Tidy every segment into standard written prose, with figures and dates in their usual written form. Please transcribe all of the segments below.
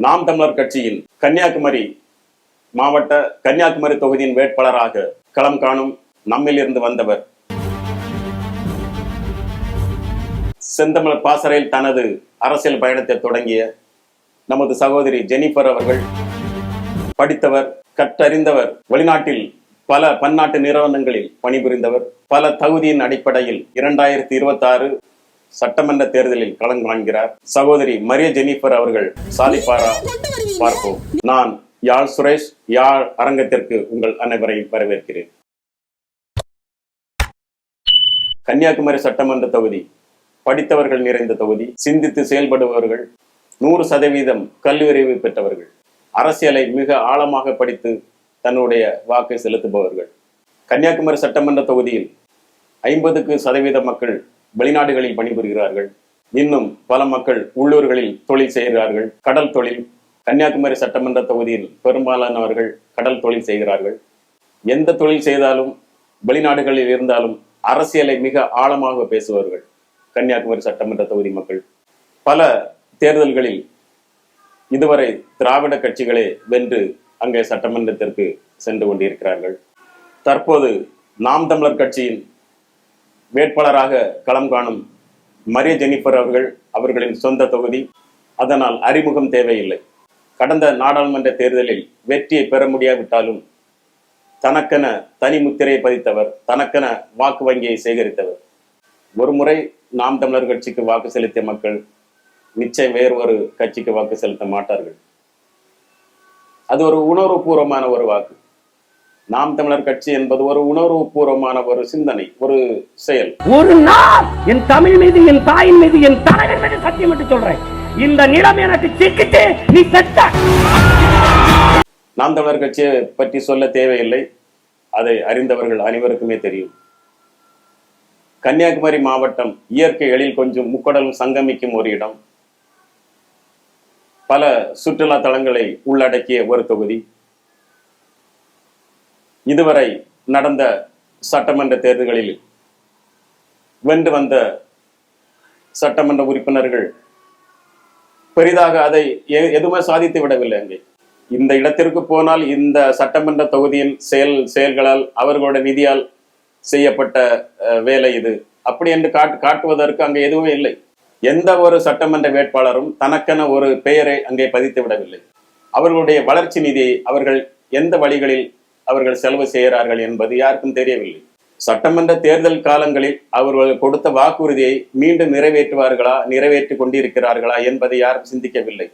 நாம் தமிழர் கட்சியின் கன்னியாகுமரி மாவட்ட கன்னியாகுமரி தொகுதியின் வேட்பாளராக களம் காணும் நம்மில் இருந்து வந்தவர் செந்தமிழர் பாசறையில் தனது அரசியல் பயணத்தை தொடங்கிய நமது சகோதரி ஜெனிஃபர் அவர்கள் படித்தவர், கற்றறிந்தவர், வெளிநாட்டில் பல பன்னாட்டு நிறுவனங்களில் பணிபுரிந்தவர், பல தகுதியின் அடிப்படையில் 2026 சட்டமன்ற தேர்தலில் களம் காண்கிறார். சகோதரி மரிய ஜெனிஃபர் அவர்கள் சாதிப்பாரா பார்ப்போம். நான் யாழ் சுரேஷ், யாழ் அரங்கத்திற்கு உங்கள் அனைவரையும் வரவேற்கிறேன். கன்னியாகுமரி சட்டமன்ற தொகுதி படித்தவர்கள் நிறைந்த தொகுதி, சிந்தித்து செயல்படுபவர்கள், 100% கல்வி அறிவு பெற்றவர்கள், அரசியலை மிக ஆழமாக படித்து தன்னுடைய வாக்கை செலுத்துபவர்கள். கன்னியாகுமரி சட்டமன்ற தொகுதியில் 50% மக்கள் வெளிநாடுகளில் பணிபுரிகிறார்கள். இன்னும் பல மக்கள் உள்ளூர்களில் தொழில் செய்கிறார்கள், கடல் தொழில். கன்னியாகுமரி சட்டமன்ற தொகுதியில் பெரும்பாலானவர்கள் கடல் தொழில் செய்கிறார்கள். எந்த தொழில் செய்தாலும், வெளிநாடுகளில் இருந்தாலும் அரசியலை மிக ஆழமாக பேசுபவர்கள் கன்னியாகுமரி சட்டமன்ற தொகுதி மக்கள். பல தேர்தல்களில் இதுவரை திராவிட கட்சிகளே வென்று அங்கே சட்டமன்றத்திற்கு சென்று கொண்டிருக்கிறார்கள். தற்போது நாம் தமிழர் கட்சியின் வேட்பாளராக களம் காணும் மரிய ஜெனிஃபர் அவர்களின் சொந்த தொகுதி. அதனால் அறிமுகம் தேவையில்லை. கடந்த நாடாளுமன்ற தேர்தலில் வெற்றியை பெற முடியாவிட்டாலும் தனக்கென தனி முத்திரையை பதித்தவர், தனக்கென வாக்கு வங்கியை சேகரித்தவர். ஒரு முறை நாம் தமிழர் கட்சிக்கு வாக்கு செலுத்திய மக்கள் நிச்சயம் வேறு ஒரு கட்சிக்கு வாக்கு செலுத்த மாட்டார்கள். அது ஒரு உணர்வுபூர்வமான ஒரு வாக்கு. நாம் தமிழர் கட்சி என்பது ஒரு உணர்வுபூர்வமான ஒரு சிந்தனை, ஒரு செயல். ஒரு நாள் என் தமிழ் மீது, என் தாயின் மீது, என் தலைவர் மீது சத்தியம் என்று சொல்றேன், இந்த நிலம் எனக்கு சிக்கிட்டு நீ செத்த. நாம் தமிழர் கட்சியை பற்றி சொல்ல தேவையில்லை, அதை அறிந்தவர்கள் அனைவருக்குமே தெரியும். கன்னியாகுமரி மாவட்டம் இயற்கை எழில் கொஞ்சம் முக்கடலும் சங்கமிக்கும் ஒரு இடம், பல சுற்றுலா தலங்களை உள்ளடக்கிய ஒரு தொகுதி. இதுவரை நடந்த சட்டமன்ற தேர்தல்களில் வென்று வந்த சட்டமன்ற உறுப்பினர்கள் பெரிதாக அதை எதுவுமே சாதித்து விடவில்லை. அங்கே இந்த இடத்திற்கு போனால் இந்த சட்டமன்ற தொகுதியின் செயல்களால், அவர்களுடைய நிதியால் செய்யப்பட்ட வேலை இது, அப்படி என்று காட்டுவதற்கு அங்கே எதுவுமே இல்லை. எந்த ஒரு சட்டமன்ற வேட்பாளரும் தனக்கென ஒரு பெயரை அங்கே பதித்து விடவில்லை. அவர்களுடைய வளர்ச்சி நிதியை அவர்கள் எந்த வழிகளில் அவர்கள் செலவு செய்கிறார்கள் என்பது யாருக்கும் தெரியவில்லை. சட்டமன்ற தேர்தல் காலங்களில் அவர்கள் கொடுத்த வாக்குறுதியை மீண்டும் நிறைவேற்றுவார்களா, நிறைவேற்றி கொண்டிருக்கிறார்களா என்பதை யாரும் சிந்திக்கவில்லை.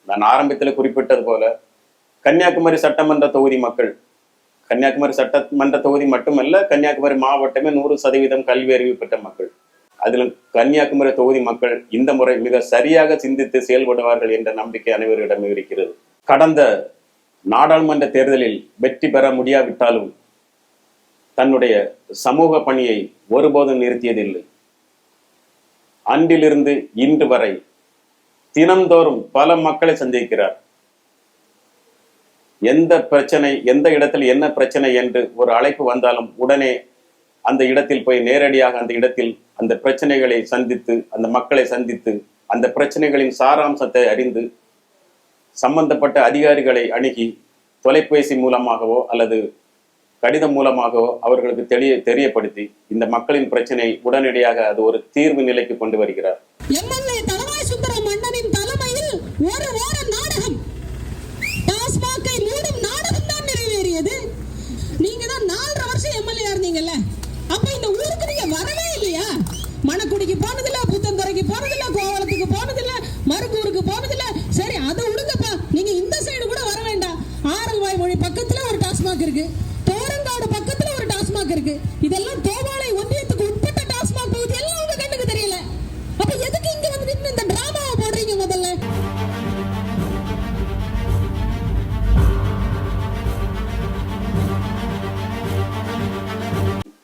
நான் ஆரம்பத்தில் குறிப்பிட்டது போல கன்னியாகுமரி சட்டமன்ற தொகுதி மக்கள், கன்னியாகுமரி சட்டமன்ற தொகுதி மட்டுமல்ல, கன்னியாகுமரி மாவட்டமே 100% கல்வி அறிவு பெற்ற மக்கள். அதிலும் கன்னியாகுமரி தொகுதி மக்கள் இந்த முறை மிக சரியாக சிந்தித்து செயல்படுவார்கள் என்ற நம்பிக்கை அனைவரிடம் இருக்கிறது. கடந்த நாடாளுமன்ற தேர்தலில் வெற்றி பெற முடியாவிட்டாலும் தன்னுடைய சமூக பணியை ஒருபோதும் நிறுத்தியதில்லை. அன்றிலிருந்து இன்று வரை தினந்தோறும் பல மக்களை சந்திக்கிறார். எந்த பிரச்சனை, எந்த இடத்தில் என்ன பிரச்சனை என்று ஒரு அழைப்பு வந்தாலும் உடனே அந்த இடத்தில் போய் நேரடியாக அந்த இடத்தில் அந்த பிரச்சனைகளை சந்தித்து, அந்த மக்களை சந்தித்து, அந்த பிரச்சனைகளின் சாராம்சத்தை அறிந்து சம்பந்தப்பட்ட அதிகாரிகளை அணுகி தொலைபேசி மூலமாகவோ அல்லது கடிதம் மூலமாகவோ அவர்களுக்கு தெரியப்படுத்தி இந்த மக்களின் பிரச்சனையை உடனடியாக அது ஒரு தீர்வு நிலைக்கு கொண்டு வருகிறார். எம்எல்ஏ தளவாய் சுந்தரம் மன்னனின் தலைமையில் ஒரு வார நாடகம், டாஸ்மாகை மூடும் நாடகம் தான் நிறைவேறியது. நீங்க தான் 4.5 வருஷம் எம்எல்ஏ இருந்தீங்கல்ல, அப்ப இந்த ஊருக்கு நீங்க வரவே இல்லையா? மணக்குடிக்கு போனதில்ல, புத்தந்துறைக்கு போனதில்ல, கோவளத்துக்கு போனதில்ல, மருங்கூருக்கு போனதில்ல. சரி, அதை விடுங்கப்பா, நீங்க இந்த சைடு கூட வர வேண்டாம். ஆரல்வாய் மொழி பக்கத்துல ஒரு டாஸ்மாக் இருக்கு, தோரங்காடு பக்கத்துல ஒரு டாஸ்மாக் இருக்கு. இதெல்லாம் தோவாளை ஒன்றியத்துக்கு உட்பட்ட டாஸ்மாக் பகுதி, எல்லாம் உங்க கண்ணுக்கு தெரியல. அப்ப எதுக்கு இங்க வந்து இந்த டிராமாவை போடுறீங்க? முதல்ல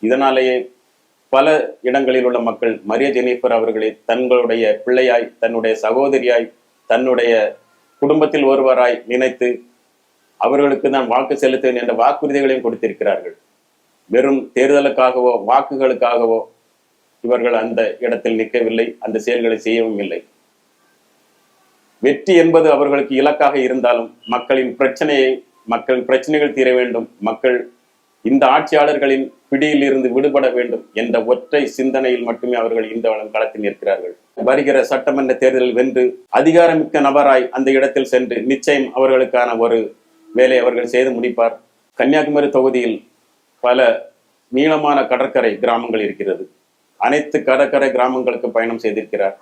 இதனாலேயே பல இடங்களில் உள்ள மக்கள் மரிய ஜெனிஃபர் அவர்களை தங்களுடைய பிள்ளையாய், தன்னுடைய சகோதரியாய், தன்னுடைய குடும்பத்தில் ஒருவராய் நினைத்து அவர்களுக்கு தான் வாக்கு செலுத்துவேன் என்ற வாக்குறுதிகளையும் கொடுத்திருக்கிறார்கள். வெறும் தேர்தலுக்காகவோ வாக்குகளுக்காகவோ இவர்கள் அந்த இடத்தில் நிற்கவில்லை, அந்த செயல்களை செய்யவும் இல்லை. வெற்றி என்பது அவர்களுக்கு இலக்காக இருந்தாலும் மக்களின் பிரச்சனைகள் தீர வேண்டும், மக்கள் இந்த ஆட்சியாளர்களின் பிடியில் இருந்து விடுபட வேண்டும் என்ற ஒற்றை சிந்தனையில் மட்டுமே அவர்கள் இந்த களத்தில் நிற்கிறார்கள். வருகிற சட்டமன்ற தேர்தலில் வென்று அதிகாரமிக்க நபராய் அந்த இடத்தில் சென்று நிச்சயம் அவர்களுக்கான ஒரு வேலை அவர்கள் செய்து முடிப்பார். கன்னியாகுமரி தொகுதியில் பல நீளமான கடற்கரை கிராமங்கள் இருக்கிறது. அனைத்து கடற்கரை கிராமங்களுக்கு பயணம் செய்திருக்கிறார்.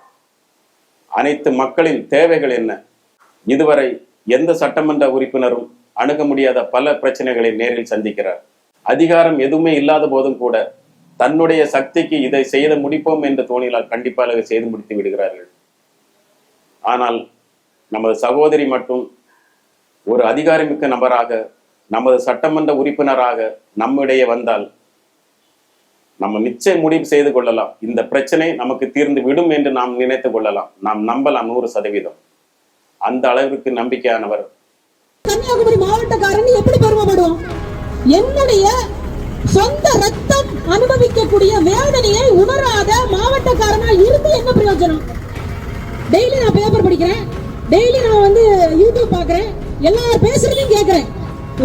அனைத்து மக்களின் தேவைகள் என்ன, இதுவரை எந்த சட்டமன்ற உறுப்பினரும் அணுக முடியாத பல பிரச்சனைகளை நேரில் சந்திக்கிறார். அதிகாரம் எதுவுமே இல்லாத போதும் கூட தன்னுடைய சக்திக்கு இதை செய்து முடிப்போம் என்று தோணினால் கண்டிப்பாக செய்து முடித்து விடுகிறார்கள். ஆனால் நமது சகோதரி மட்டும் ஒரு அதிகாரமிக்க நபராக, நமது சட்டமன்ற உறுப்பினராக நம்மிடையே வந்தால் நம்ம நிச்சயம் முடிவு செய்து கொள்ளலாம். இந்த பிரச்சனை நமக்கு தீர்ந்து விடும் என்று நாம் நினைத்து கொள்ளலாம். நாம் நம்பலாம் 100%. அந்த அளவிற்கு நம்பிக்கையானவர். கன்னியாகுமரி மாவட்டக்காரன் எப்படி பெருமைப்படுவோம்? என்னுடைய சொந்த ரத்தம் அனுபவிக்கக்கூடிய வேதனையை உணராத மாவட்டக்காரனா இருந்து என்ன பிரயோஜனம்? டெய்லி நான் பேப்பர் படிக்கிறேன், டெய்லி நான் யூடியூப் பாக்குறேன், எல்லாரும் பேசுறதையும் கேட்கிறேன்,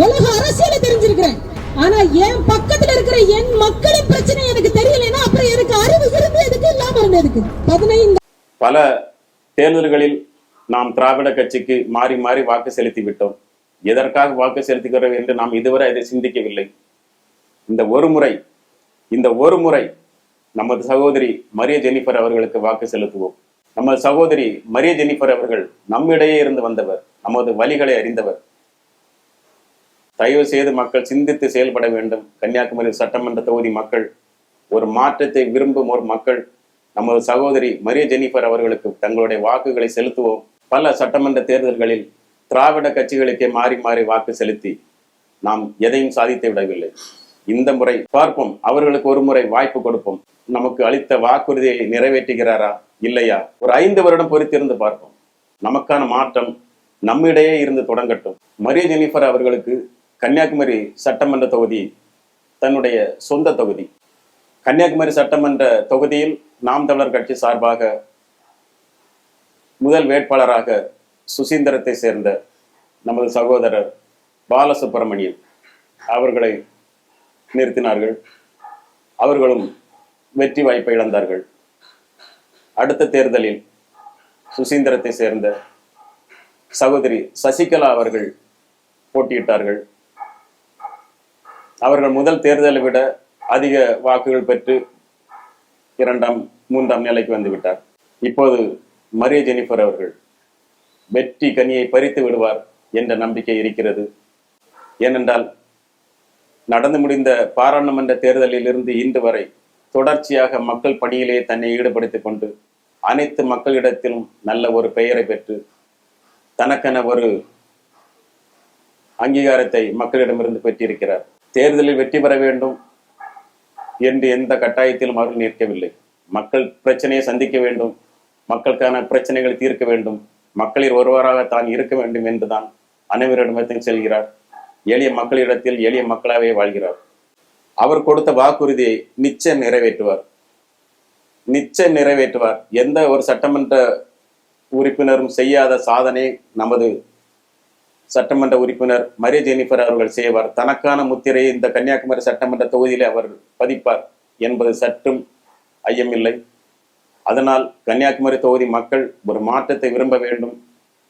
உலக அரசியலை தெரிஞ்சிருக்கிறேன். ஆனா என் பக்கத்துல இருக்கிற என் மக்களின் பிரச்சனை எனக்கு தெரியலன்னா அப்புறம் எனக்கு அறிவு இருந்து எதுக்கு, இல்லாம இருந்ததுக்கு? 15 பல தேர்தல்களில் நாம் திராவிட கட்சிக்கு மாறி மாறி வாக்கு செலுத்தி விட்டோம். எதற்காக வாக்கு செலுத்துகிறோம் என்று நாம் இதுவரை அதை சிந்திக்கவில்லை. இந்த ஒரு முறை நமது சகோதரி மரிய ஜெனிஃபர் அவர்களுக்கு வாக்கு செலுத்துவோம். நமது சகோதரி மரிய ஜெனிஃபர் அவர்கள் நம்மிடையே இருந்து வந்தவர், நமது வழிகளை அறிந்தவர். தயவு செய்து மக்கள் சிந்தித்து செயல்பட வேண்டும். கன்னியாகுமரி சட்டமன்ற தொகுதி மக்கள் ஒரு மாற்றத்தை விரும்பும் ஒரு மக்கள். நமது சகோதரி மரிய ஜெனிஃபர் அவர்களுக்கு தங்களுடைய வாக்குகளை செலுத்துவோம். பல சட்டமன்ற தேர்தல்களில் திராவிட கட்சிகளுக்கே மாறி மாறி வாக்கு செலுத்தி நாம் எதையும் சாதித்து விடவில்லை. இந்த முறை பார்ப்போம், அவர்களுக்கு ஒரு முறை வாய்ப்பு கொடுப்போம். நமக்கு அளித்த வாக்குறுதியை நிறைவேற்றுகிறாரா இல்லையா? ஒரு 5 வருடம் பொறுத்திருந்து பார்ப்போம். நமக்கான மாற்றம் நம்மிடையே இருந்து தொடங்கட்டும். மரிய ஜெனிஃபர் அவர்களுக்கு கன்னியாகுமரி சட்டமன்ற தொகுதி தன்னுடைய சொந்த தொகுதி. கன்னியாகுமரி சட்டமன்ற தொகுதியில் நாம் தமிழர் கட்சி சார்பாக முதல் வேட்பாளராக சுசீந்திரத்தை சேர்ந்த நமது சகோதரர் பாலசுப்ரமணியம் அவர்களை நிறுத்தினார்கள். அவர்களும் வெற்றி வாய்ப்பை இழந்தார்கள். அடுத்த தேர்தலில் சுசீந்திரத்தை சேர்ந்த சகோதரி சசிகலா அவர்கள் போட்டியிட்டார்கள். அவர்கள் முதல் தேர்தலை விட அதிக வாக்குகள் பெற்று 2ஆம் 3ஆம் நிலைக்கு வந்துவிட்டார். இப்போது மரிய ஜெனிஃபர் அவர்கள் வெற்றி கனியை பறித்து விடுவார் என்ற நம்பிக்கை இருக்கிறது. ஏனென்றால் நடந்து முடிந்த பாராளுமன்ற தேர்தலில் இருந்து இன்று வரை தொடர்ச்சியாக மக்கள் பணியிலே தன்னை ஈடுபடுத்திக் கொண்டு அனைத்து மக்களிடத்திலும் நல்ல ஒரு பெயரை பெற்று தனக்கென ஒரு அங்கீகாரத்தை மக்களிடமிருந்து பெற்றிருக்கிறார். தேர்தலில் வெற்றி பெற வேண்டும் என்று எந்த கட்டாயத்திலும் அவர்கள் நிற்கவில்லை. மக்கள் பிரச்சனையை சந்திக்க வேண்டும், மக்களுக்கான பிரச்சனைகளை தீர்க்க வேண்டும், மக்களில் ஒருவராக தான் இருக்க வேண்டும் என்றுதான் அனைவரிடத்தில் செல்கிறார். எளிய மக்களிடத்தில் எளிய மக்களாகவே வாழ்கிறார். அவர் கொடுத்த வாக்குறுதியை நிச்சயம் நிறைவேற்றுவார். எந்த ஒரு சட்டமன்ற உறுப்பினரும் செய்யாத சாதனை நமது சட்டமன்ற உறுப்பினர் மரிய ஜெனிஃபர் அவர்கள் செய்வார். தனக்கான முத்திரையை இந்த கன்னியாகுமரி சட்டமன்ற தொகுதியிலே அவர் பதிப்பார் என்பது சற்றும் ஐயமில்லை. அதனால் கன்னியாகுமரி தொகுதி மக்கள் ஒரு மாற்றத்தை விரும்ப வேண்டும்.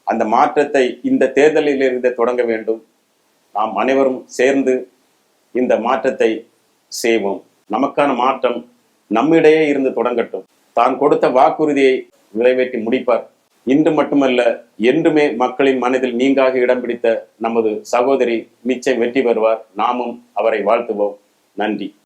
அந்த மாற்றத்தை இந்த தேர்தலில் இருந்து தொடங்க வேண்டும். நாம் அனைவரும் சேர்ந்து இந்த மாற்றத்தை செய்வோம். நமக்கான மாற்றம் நம்மிடையே இருந்து தொடங்கட்டும். தான் கொடுத்த வாக்குறுதியை நிறைவேற்றி முடிப்பார். இன்று மட்டுமல்ல, என்றுமே மக்களின் மனதில் நீங்காக இடம் பிடித்த நமது சகோதரி நிச்சயம் வெற்றி பெறுவார். நாமும் அவரை வாழ்த்துவோம். நன்றி.